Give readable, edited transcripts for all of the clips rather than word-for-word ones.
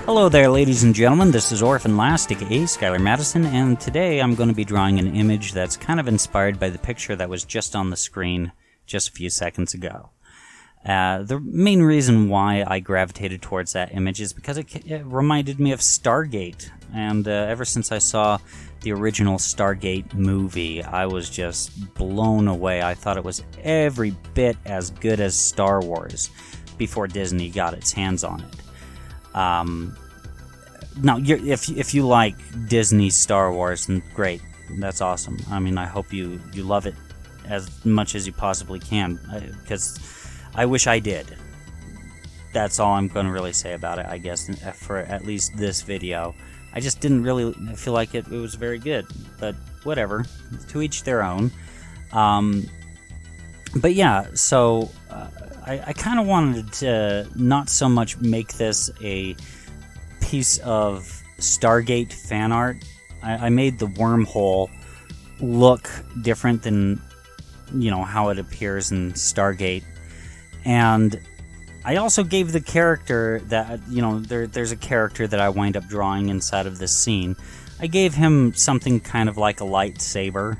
Hello there, ladies and gentlemen. This is Orphan Last, aka Skylar Madison, and today I'm going to be drawing an image that's kind of inspired by the picture that was just on the screen just a few seconds ago. The main reason why I gravitated towards that image is because it reminded me of Stargate, and ever since I saw the original Stargate movie, I was just blown away. I thought it was every bit as good as Star Wars before Disney got its hands on it. Now, if you like Disney Star Wars, then great, that's awesome. I mean, I hope you love it as much as you possibly can, because I wish I did. That's all I'm going to really say about it, I guess, for at least this video. I just didn't really feel like it was very good, but whatever, to each their own. But yeah, so I kind of wanted to not so much make this a piece of Stargate fan art. I made the wormhole look different than, how it appears in Stargate. And I also gave the character that, there's a character that I wind up drawing inside of this scene. I gave him something kind of like a lightsaber,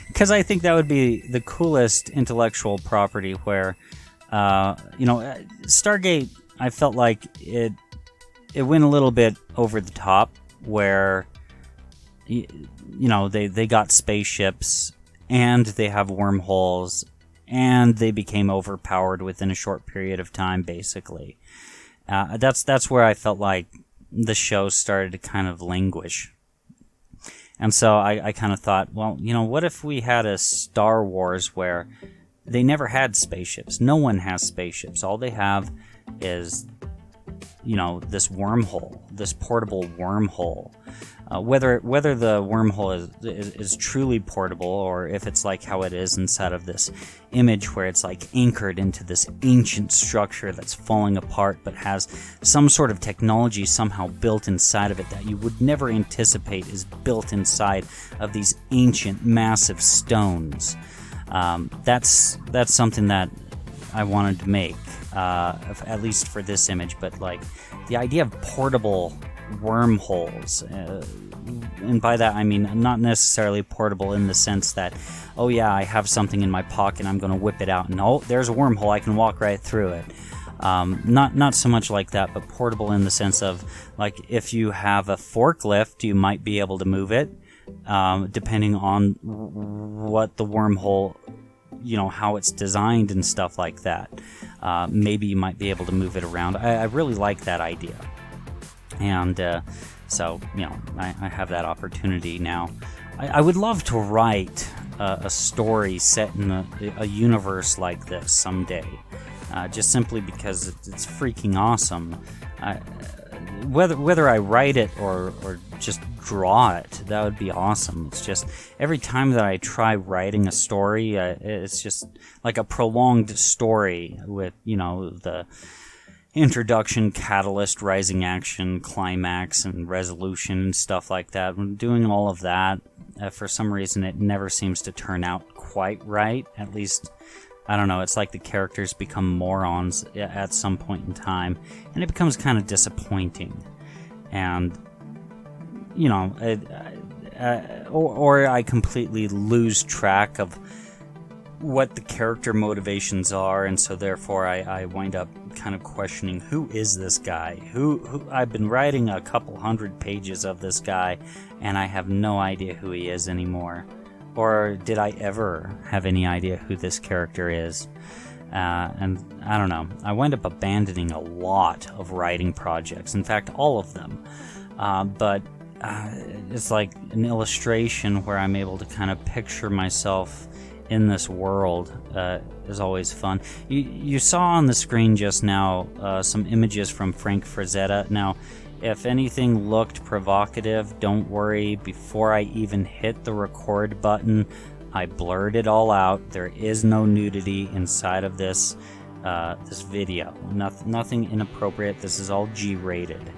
because I think that would be the coolest intellectual property where, Stargate, I felt like it went a little bit over the top, where, they got spaceships, and they have wormholes, and they became overpowered within a short period of time, basically. That's where I felt like the show started to kind of languish. And so I kind of thought, well, what if we had a Star Wars where they never had spaceships? No one has spaceships. All they have is, this wormhole, this portable wormhole. Whether the wormhole is truly portable, or if it's like how it is inside of this image where it's like anchored into this ancient structure that's falling apart but has some sort of technology somehow built inside of it that you would never anticipate is built inside of these ancient massive stones. That's something that I wanted to make, at least for this image, but like the idea of portable wormholes, and by that I mean not necessarily portable in the sense that, oh yeah, I have something in my pocket, I'm going to whip it out, and oh, there's a wormhole, I can walk right through it. Not so much like that, but portable in the sense of, like, if you have a forklift, you might be able to move it, depending on what the wormhole, how it's designed and stuff like that. Maybe you might be able to move it around. I really like that idea. And so, I have that opportunity now. I would love to write a story set in a universe like this someday, just simply because it's freaking awesome. Whether I write it or just draw it, that would be awesome. It's just every time that I try writing a story, it's just like a prolonged story with, the introduction, catalyst, rising action, climax, and resolution, and stuff like that. When doing all of that, for some reason it never seems to turn out quite right. At least, I don't know, it's like the characters become morons at some point in time, and it becomes kind of disappointing. And, or I completely lose track of what the character motivations are, and so therefore I wind up kind of questioning, who is this guy? Who I've been writing a couple hundred pages of this guy, and I have no idea who he is anymore. Or did I ever have any idea who this character is? And I don't know. I wind up abandoning a lot of writing projects. In fact, all of them. But it's like an illustration where I'm able to kind of picture myself in this world. Is always fun. You saw on the screen just now some images from Frank Frazetta. Now, if anything looked provocative, don't worry. Before I even hit the record button, I blurred it all out. There is no nudity inside of this video. Nothing inappropriate. This is all G-rated.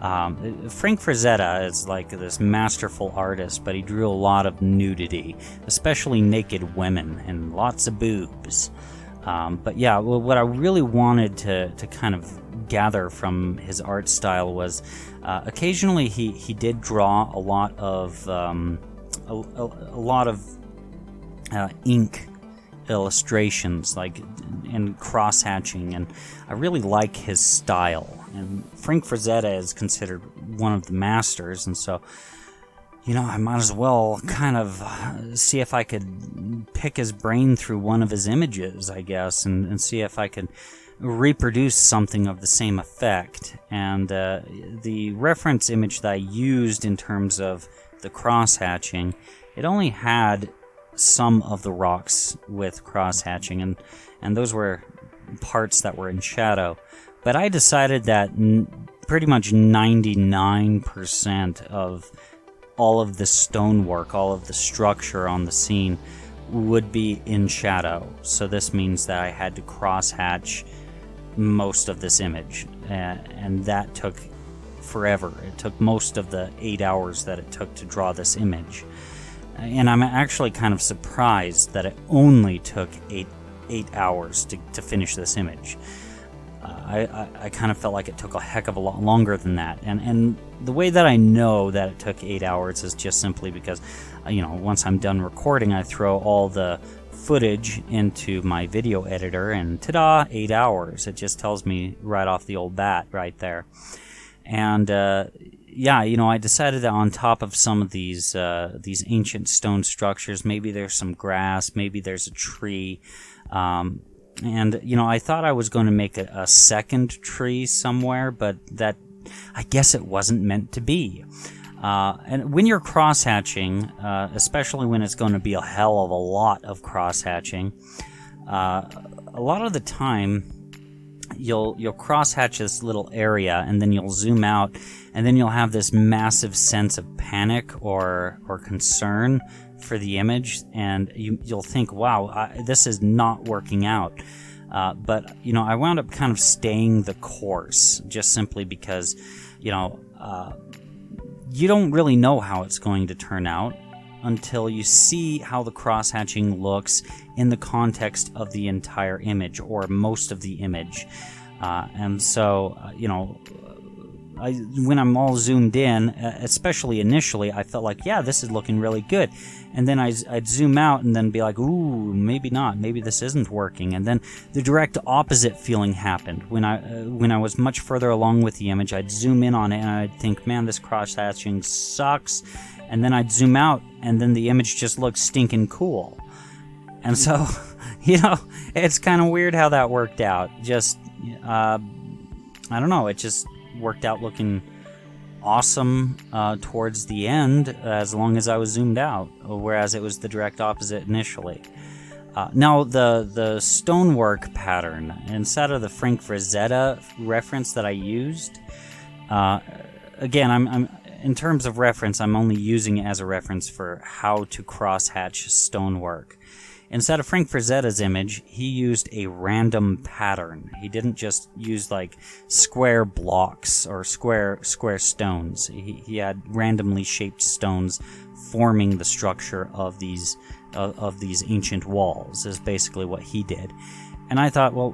Frank Frazetta is like this masterful artist, but he drew a lot of nudity, especially naked women and lots of boobs. But yeah, what I really wanted to kind of gather from his art style was occasionally he did draw a lot of ink illustrations, like and cross hatching, and I really like his style. And Frank Frazetta is considered one of the masters, and so I might as well kind of see if I could pick his brain through one of his images, I guess, and see if I could reproduce something of the same effect. And the reference image that I used in terms of the cross-hatching, it only had some of the rocks with cross-hatching, and those were parts that were in shadow. But I decided that pretty much 99% of all of the stonework, all of the structure on the scene would be in shadow. So this means that I had to cross-hatch most of this image, and that took forever. It took most of the 8 hours that it took to draw this image. And I'm actually kind of surprised that it only took eight hours to finish this image. I kind of felt like it took a heck of a lot longer than that. And the way that I know that it took 8 hours is just simply because, once I'm done recording, I throw all the footage into my video editor, and ta-da, 8 hours. It just tells me right off the old bat right there. And I decided that on top of some of these ancient stone structures, maybe there's some grass, maybe there's a tree. And I thought I was going to make a second tree somewhere, but that, I guess it wasn't meant to be. And when you're cross-hatching, especially when it's going to be a hell of a lot of cross-hatching, a lot of the time you'll cross-hatch this little area, and then you'll zoom out, and then you'll have this massive sense of panic or concern for the image, and you'll think, wow, this is not working out. But I wound up kind of staying the course, just simply because you don't really know how it's going to turn out until you see how the cross-hatching looks in the context of the entire image, or most of the image. And so, when I'm all zoomed in, especially initially, I felt like, yeah, this is looking really good. And then I'd zoom out and then be like, ooh, maybe not. Maybe this isn't working. And then the direct opposite feeling happened. When I was much further along with the image, I'd zoom in on it and I'd think, man, this cross-hatching sucks. And then I'd zoom out, and then the image just looks stinking cool. And so, it's kind of weird how that worked out. Just, I don't know, it just worked out looking awesome towards the end, as long as I was zoomed out, whereas it was the direct opposite initially. Now, the stonework pattern, instead of the Frank Frazetta reference that I used, again, I'm in terms of reference, I'm only using it as a reference for how to cross-hatch stonework. Instead of Frank Frazetta's image, he used a random pattern. He didn't just use like square blocks or square stones. He had randomly shaped stones forming the structure of these ancient walls, is basically what he did. And I thought, well,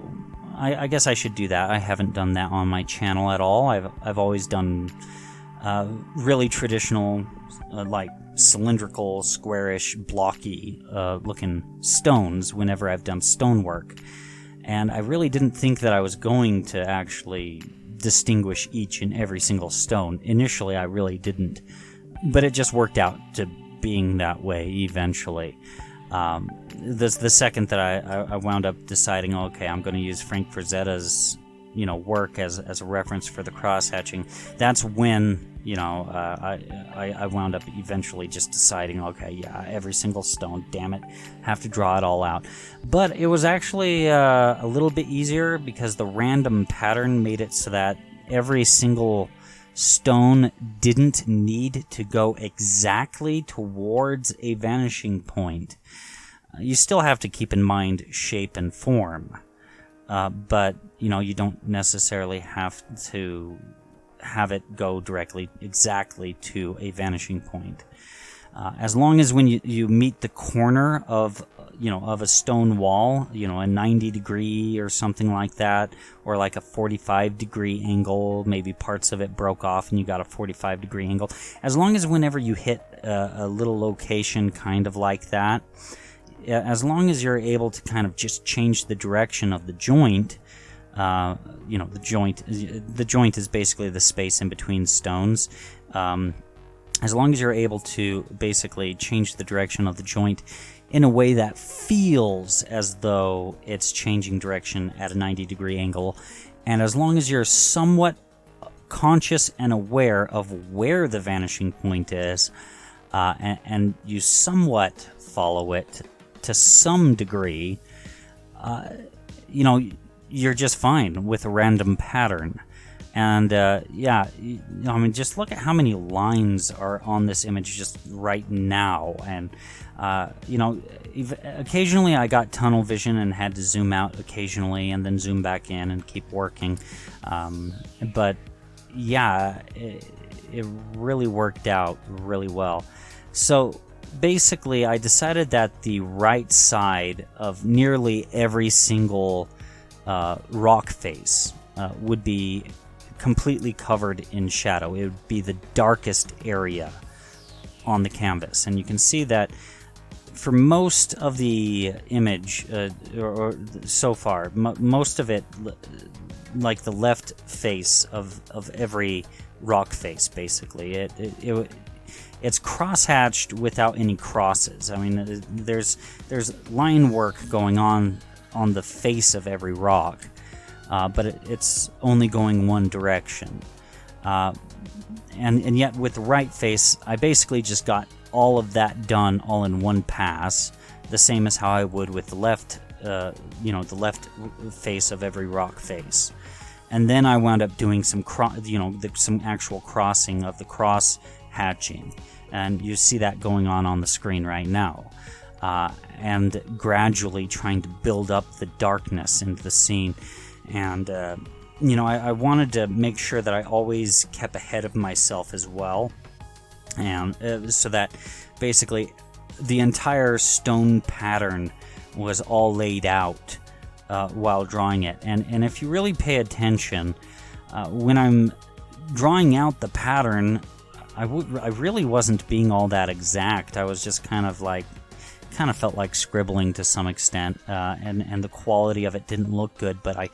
I guess I should do that. I haven't done that on my channel at all. I've always done really traditional, like cylindrical, squarish, blocky looking stones whenever I've done stonework. And I really didn't think that I was going to actually distinguish each and every single stone. Initially, I really didn't. But it just worked out to being that way eventually. The second that I wound up deciding, okay, I'm going to use Frank Frazetta's work as a reference for the cross-hatching, that's when I wound up eventually just deciding, okay, yeah, every single stone, damn it, have to draw it all out. But it was actually a little bit easier because the random pattern made it so that every single stone didn't need to go exactly towards a vanishing point. You still have to keep in mind shape and form, but you don't necessarily have to have it go directly exactly to a vanishing point. As long as when you meet the corner of of a stone wall, a 90 degree or something like that, or like a 45 degree angle, maybe parts of it broke off and you got a 45 degree angle. As long as whenever you hit a little location kind of like that, as long as you're able to kind of just change the direction of the joint, the joint is basically the space in between stones. As long as you're able to basically change the direction of the joint in a way that feels as though it's changing direction at a 90 degree angle, and as long as you're somewhat conscious and aware of where the vanishing point is, and you somewhat follow it to some degree, you're just fine with a random pattern. And just look at how many lines are on this image just right now. And occasionally I got tunnel vision and had to zoom out occasionally and then zoom back in and keep working. But yeah, it really worked out really well. So basically I decided that the right side of nearly every single rock face would be completely covered in shadow. It would be the darkest area on the canvas, and you can see that for most of the image, or so far, most of it, like the left face of every rock face, basically, it's cross-hatched without any crosses. I mean, there's line work going on the face of every rock. But it's only going one direction. And yet with the right face, I basically just got all of that done all in one pass, the same as how I would with the left, the left face of every rock face. And then I wound up doing some actual crossing of the cross hatching, and you see that going on the screen right now. And gradually trying to build up the darkness into the scene. And, I wanted to make sure that I always kept ahead of myself as well. And so that basically the entire stone pattern was all laid out while drawing it. And if you really pay attention, when I'm drawing out the pattern, I really wasn't being all that exact. I was just kind of felt like scribbling to some extent, and the quality of it didn't look good, but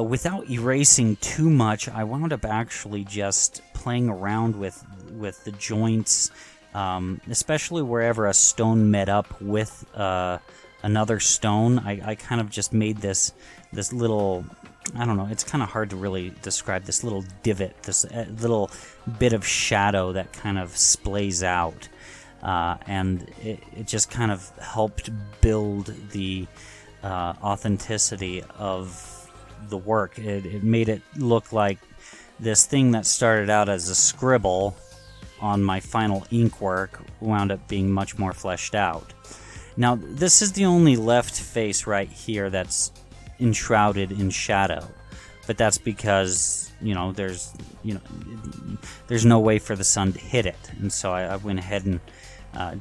without erasing too much, I wound up actually just playing around with the joints, especially wherever a stone met up with another stone. I kind of just made this little, I don't know, it's kind of hard to really describe, this little divot, this little bit of shadow that kind of splays out. And it just kind of helped build the authenticity of the work. It made it look like this thing that started out as a scribble on my final ink work wound up being much more fleshed out. Now, this is the only left face right here that's enshrouded in shadow, but that's because there's no way for the sun to hit it, and so I went ahead and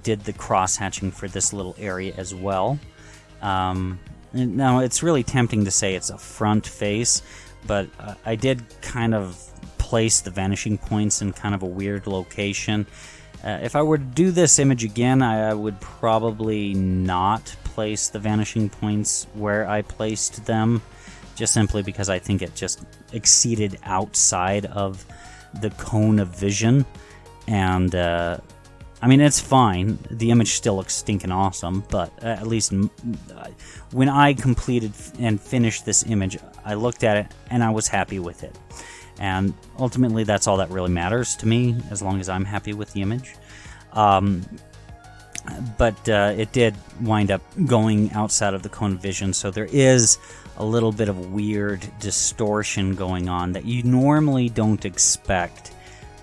did the cross hatching for this little area as well. Now, it's really tempting to say it's a front face, but I did kind of place the vanishing points in kind of a weird location. If I were to do this image again, I would probably not place the vanishing points where I placed them, just simply because I think it just exceeded outside of the cone of vision. And I mean, it's fine. The image still looks stinking awesome, but at least when I completed and finished this image, I looked at it and I was happy with it. And ultimately, that's all that really matters to me, as long as I'm happy with the image. But it did wind up going outside of the cone of vision, so there is a little bit of weird distortion going on that you normally don't expect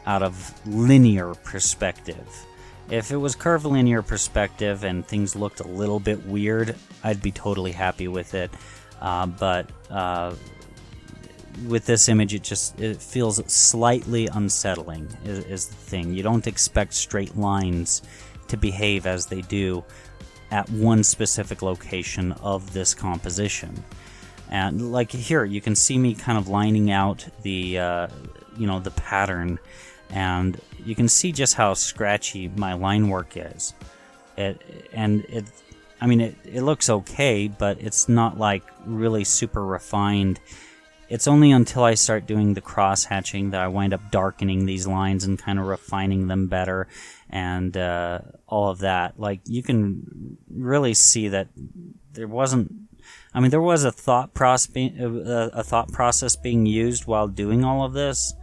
out of linear perspective. If it was curvilinear perspective and things looked a little bit weird, I'd be totally happy with it. But with this image, it feels slightly unsettling, is the thing. You don't expect straight lines to behave as they do at one specific location of this composition. And like here, you can see me kind of lining out the the pattern, and you can see just how scratchy my line work is. It looks okay, but it's not like really super refined. It's only until I start doing the cross-hatching that I wind up darkening these lines and kind of refining them better, and all of that. Like, you can really see that there wasn't... there was a thought process being used while doing all of this.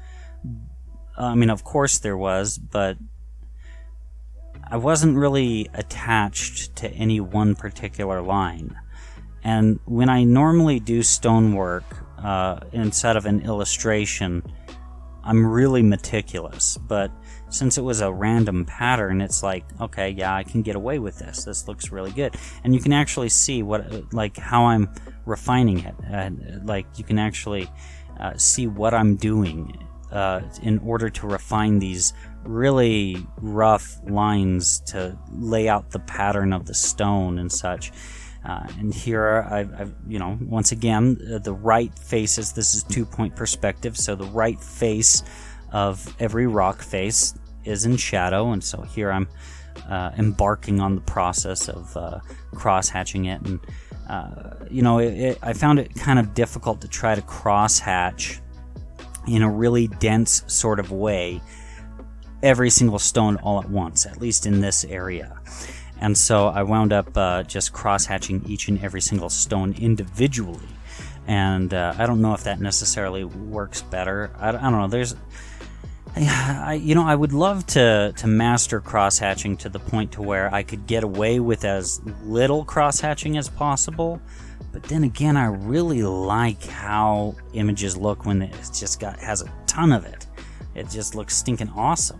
Of course there was, but I wasn't really attached to any one particular line. And when I normally do stonework, instead of an illustration, I'm really meticulous. But since it was a random pattern, it's like, okay, yeah, I can get away with this. This looks really good. And you can actually see how I'm refining it. You can actually see what I'm doing in order to refine these really rough lines to lay out the pattern of the stone and such. And here I've once again, the right faces, this is 2-point perspective, so the right face of every rock face is in shadow, and so here I'm embarking on the process of cross-hatching it. And I found it kind of difficult to try to cross-hatch in a really dense sort of way every single stone all at once, at least in this area. And so I wound up just cross-hatching each and every single stone individually. And I don't know if that necessarily works better. I don't know. I would love to master cross-hatching to the point to where I could get away with as little cross-hatching as possible. But then again, I really like how images look when it just has a ton of it. It just looks stinking awesome.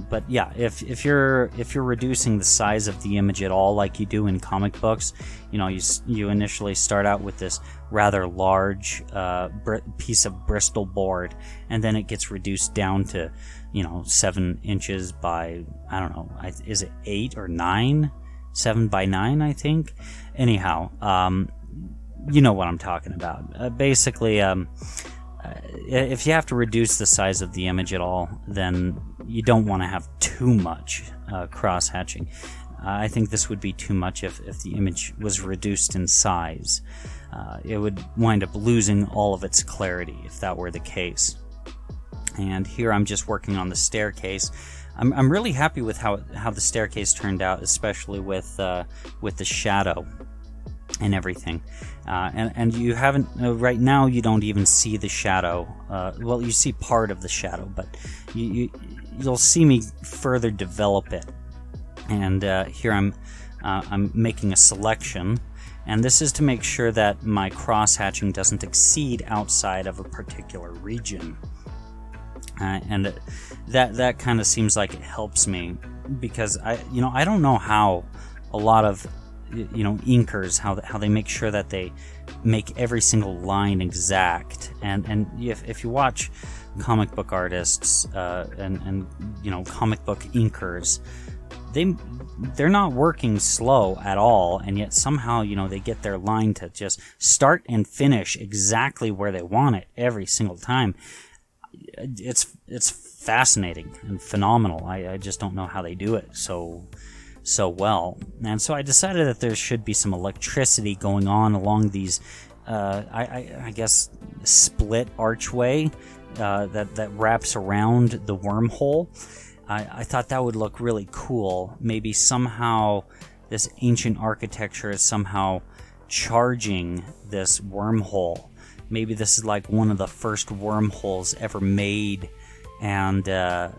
But yeah, if you're reducing the size of the image at all, like you do in comic books, you initially start out with this rather large piece of Bristol board, and then it gets reduced down to 7 inches by, I don't know, is it 8 or 9? 7 by 9, I think. Anyhow, you know what I'm talking about. Basically, if you have to reduce the size of the image at all, then you don't want to have too much cross-hatching. I think this would be too much if the image was reduced in size. It would wind up losing all of its clarity if that were the case. And here I'm just working on the staircase. I'm really happy with how the staircase turned out, especially with the shadow and everything. And you haven't right now. You don't even see the shadow. Well, you see part of the shadow, but you'll see me further develop it. And here I'm making a selection, and this is to make sure that my cross-hatching doesn't exceed outside of a particular region. And that kind of seems like it helps me, because I don't know how a lot of inkers, how they make sure that they make every single line exact. And if you watch comic book artists and comic book inkers, they're not working slow at all, and yet somehow they get their line to just start and finish exactly where they want it every single time. It's fascinating and phenomenal. I just don't know how they do it so well. And so I decided that there should be some electricity going on along these I guess split archway that wraps around the wormhole. I thought that would look really cool. Maybe somehow this ancient architecture is somehow charging this wormhole. Maybe this is like one of the first wormholes ever made, and I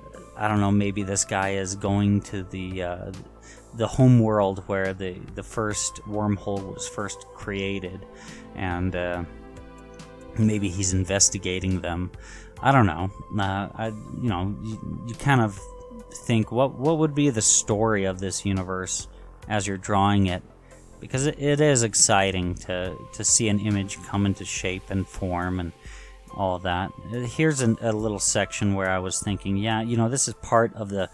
don't know, maybe this guy is going to the home world where the first wormhole was first created, and maybe he's investigating them. I don't know. You kind of think, what would be the story of this universe as you're drawing it, because it is exciting to see an image come into shape and form and all of that. Here's a little section where I was thinking, this is part of the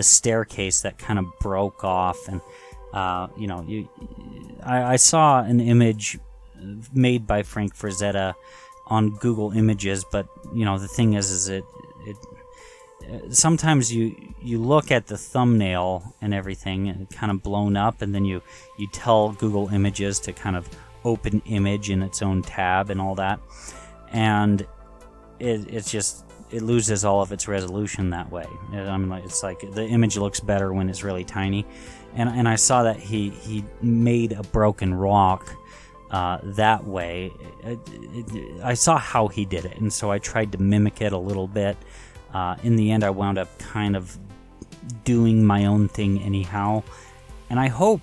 staircase that kind of broke off, and I saw an image made by Frank Frazetta on Google Images, but the thing is it sometimes you look at the thumbnail and everything and kind of blown up, and then you tell Google Images to kind of open image in its own tab and all that, and it loses all of its resolution that way. I mean, it's like the image looks better when it's really tiny, and I saw that he made a broken rock that way. I saw how he did it, and so I tried to mimic it a little bit. In the end, I wound up kind of doing my own thing anyhow, and I hope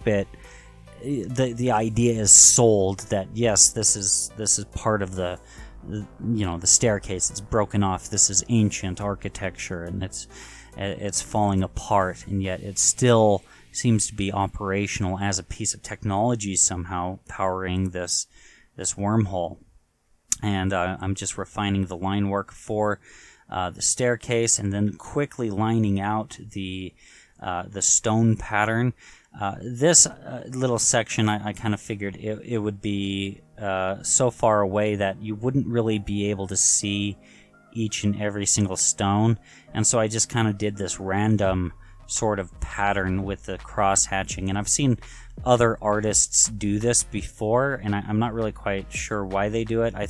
the idea is sold that yes, this is part of the staircase. It's broken off. This is ancient architecture, and it's falling apart, and yet it still seems to be operational as a piece of technology somehow powering this wormhole. And I'm just refining the line work for the staircase, and then quickly lining out the stone pattern. This little section, I kind of figured it would be so far away that you wouldn't really be able to see each and every single stone, and so I just kind of did this random sort of pattern with the cross hatching. And I've seen other artists do this before, and I'm not really quite sure why they do it. I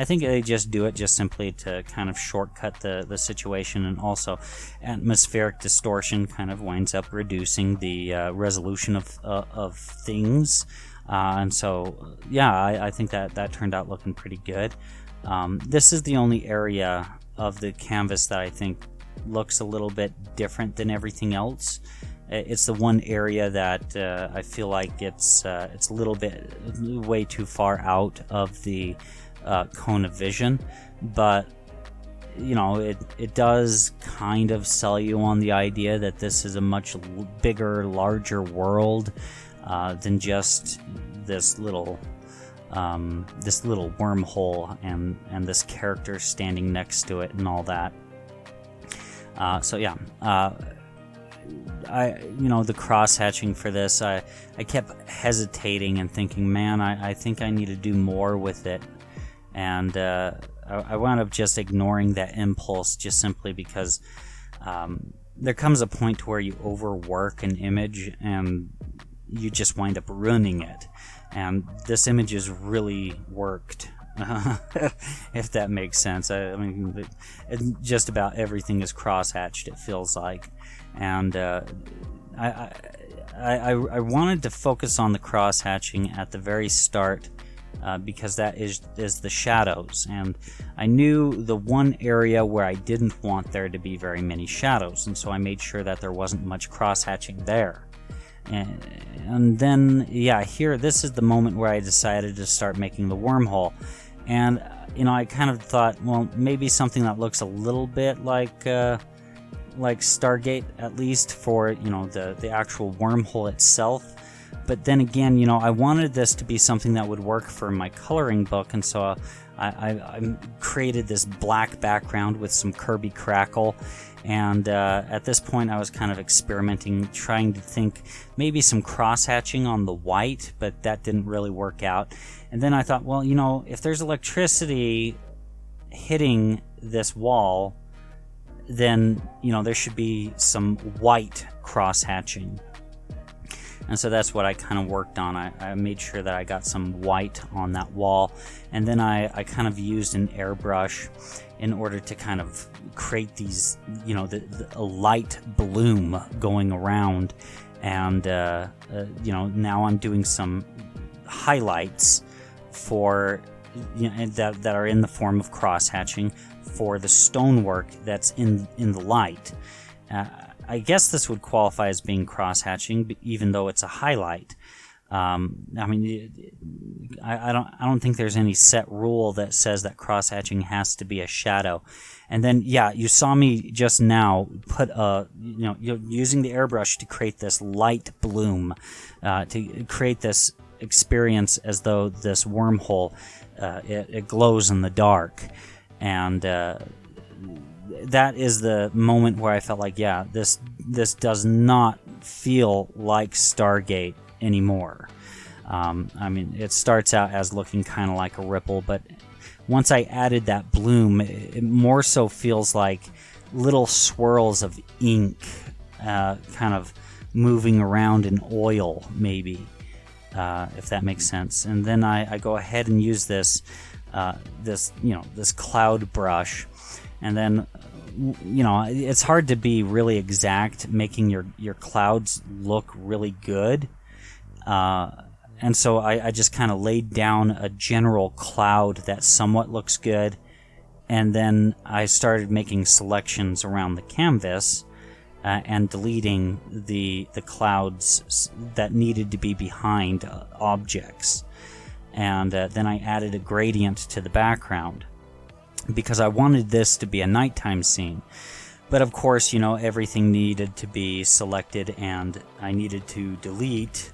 think they just do it just simply to kind of shortcut the situation, and also atmospheric distortion kind of winds up reducing the resolution of things. And so I think that turned out looking pretty good. This is the only area of the canvas that I think looks a little bit different than everything else. It's the one area that I feel like it's a little bit way too far out of the cone of vision, but it does kind of sell you on the idea that this is a much bigger, larger world than just this little wormhole and this character standing next to it and all that. The cross hatching for this, I kept hesitating and thinking, man, I think I need to do more with it, and I wound up just ignoring that impulse, just simply because there comes a point where you overwork an image and you just wind up ruining it, and this image is really worked. If that makes sense. I mean, just about everything is cross-hatched, it feels like, and I wanted to focus on the cross-hatching at the very start because that is the shadows, and I knew the one area where I didn't want there to be very many shadows, and so I made sure that there wasn't much cross-hatching there. And then, here, this is the moment where I decided to start making the wormhole. And, I kind of thought, well, maybe something that looks a little bit like Stargate, at least for, the actual wormhole itself. But then again, I wanted this to be something that would work for my coloring book, and so I created this black background with some Kirby crackle. And at this point, I was kind of experimenting, trying to think maybe some cross-hatching on the white, but that didn't really work out. And then I thought, well, if there's electricity hitting this wall, then, there should be some white cross-hatching. And so that's what I kind of worked on. I made sure that I got some white on that wall, and then I kind of used an airbrush in order to kind of create these, a light bloom going around. And, now I'm doing some highlights for, that are in the form of cross-hatching for the stonework that's in the light. I guess this would qualify as being cross-hatching, even though it's a highlight. I don't think there's any set rule that says that cross-hatching has to be a shadow. And then, you saw me just now put using the airbrush to create this light bloom, to create this experience as though this wormhole, it glows in the dark. And that is the moment where I felt like, this does not feel like Stargate anymore. I mean, it starts out as looking kind of like a ripple, but once I added that bloom, it more so feels like little swirls of ink kind of moving around in oil, maybe, if that makes sense. And then I go ahead and use this this cloud brush, and then it's hard to be really exact, making your clouds look really good. And so I just kind of laid down a general cloud that somewhat looks good, and then I started making selections around the canvas and deleting the clouds that needed to be behind objects. And then I added a gradient to the background because I wanted this to be a nighttime scene. But of course, everything needed to be selected, and I needed to delete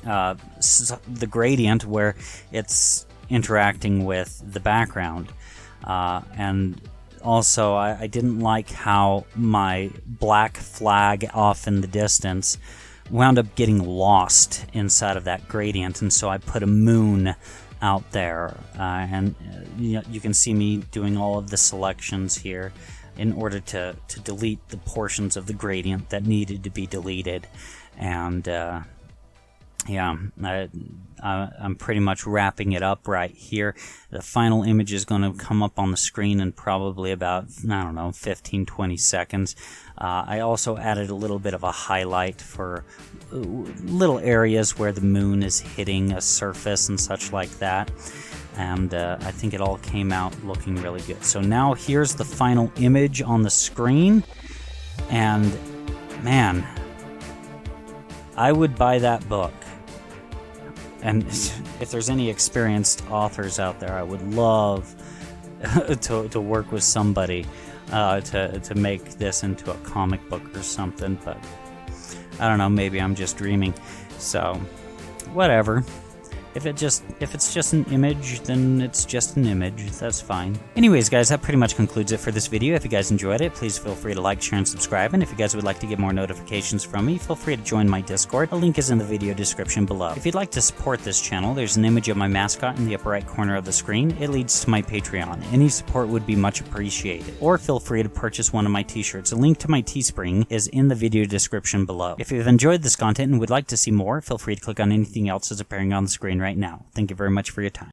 the gradient where it's interacting with the background. And also, I didn't like how my black flag off in the distance wound up getting lost inside of that gradient, and so I put a moon out there. And you can see me doing all of the selections here in order to delete the portions of the gradient that needed to be deleted. And yeah, I'm pretty much wrapping it up right here. The final image is going to come up on the screen in probably about, 15-20 seconds. I also added a little bit of a highlight for little areas where the moon is hitting a surface and such like that. And I think it all came out looking really good. So now here's the final image on the screen. And man, I would buy that book. And if there's any experienced authors out there, I would love to work with somebody to make this into a comic book or something. But I don't know, maybe I'm just dreaming. So whatever. If it's just an image, then it's just an image. That's fine. Anyways, guys, that pretty much concludes it for this video. If you guys enjoyed it, please feel free to like, share, and subscribe. And if you guys would like to get more notifications from me, feel free to join my Discord. A link is in the video description below. If you'd like to support this channel, there's an image of my mascot in the upper right corner of the screen. It leads to my Patreon. Any support would be much appreciated. Or feel free to purchase one of my t-shirts. A link to my Teespring is in the video description below. If you've enjoyed this content and would like to see more, feel free to click on anything else that's appearing on the screen right now. Thank you very much for your time.